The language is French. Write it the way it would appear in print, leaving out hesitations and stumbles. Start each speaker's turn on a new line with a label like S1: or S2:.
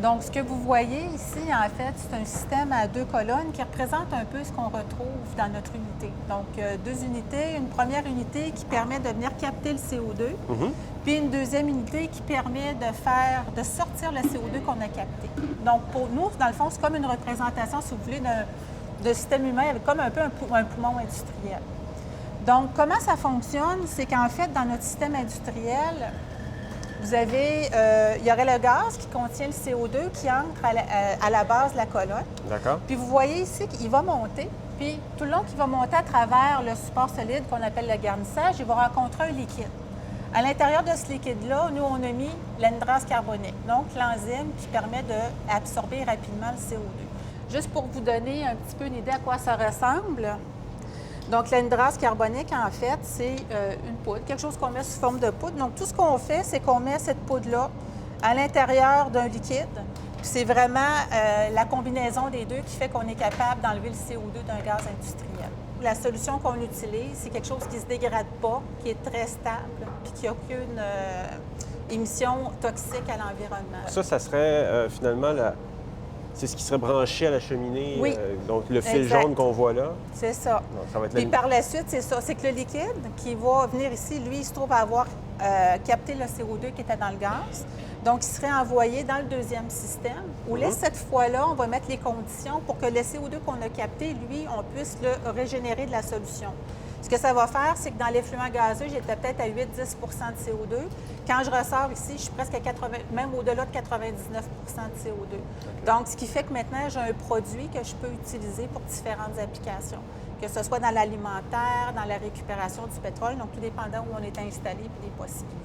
S1: Donc, ce que vous voyez ici, en fait, c'est un système à 2 colonnes qui représente un peu ce qu'on retrouve dans notre unité. Donc, 2 unités, une première unité qui permet de venir capter le CO2, puis une deuxième unité qui permet de sortir le CO2 qu'on a capté. Donc, pour nous, dans le fond, c'est comme une représentation, si vous voulez, de système humain avec comme un peu un poumon industriel. Donc, comment ça fonctionne? C'est qu'en fait, dans notre système industriel, vous avez, il y aurait le gaz qui contient le CO2 qui entre à la base de la colonne.
S2: D'accord.
S1: Puis vous voyez ici qu'il va monter. Puis tout le long qu'il va monter à travers le support solide qu'on appelle le garnissage, il va rencontrer un liquide. À l'intérieur de ce liquide-là, nous, on a mis l'anhydrase carbonique, donc l'enzyme qui permet d'absorber rapidement le CO2. Juste pour vous donner un petit peu une idée à quoi ça ressemble. Donc, l'anhydrase carbonique, en fait, c'est une poudre, quelque chose qu'on met sous forme de poudre. Donc, tout ce qu'on fait, c'est qu'on met cette poudre-là à l'intérieur d'un liquide. Puis c'est vraiment la combinaison des deux qui fait qu'on est capable d'enlever le CO2 d'un gaz industriel. La solution qu'on utilise, c'est quelque chose qui ne se dégrade pas, qui est très stable, puis qui n'a aucune émission toxique à l'environnement.
S2: Ça serait finalement c'est ce qui serait branché à la cheminée,
S1: Oui.
S2: Donc le fil jaune qu'on voit là.
S1: C'est ça.
S2: Donc, ça va être
S1: Puis par la suite, c'est ça. C'est que le liquide qui va venir ici, lui, il se trouve à avoir capté le CO2 qui était dans le gaz. Donc, il serait envoyé dans le deuxième système, où là, cette fois-là, on va mettre les conditions pour que le CO2 qu'on a capté, lui, on puisse le régénérer de la solution. Ce que ça va faire, c'est que dans l'effluent gazeux, j'étais peut-être à 8-10 de CO2. Quand je ressors ici, je suis presque à 80, même au-delà de 99 de CO2. Okay. Donc, ce qui fait que maintenant, j'ai un produit que je peux utiliser pour différentes applications, que ce soit dans l'alimentaire, dans la récupération du pétrole, donc tout dépendant où on est installé et des possibilités.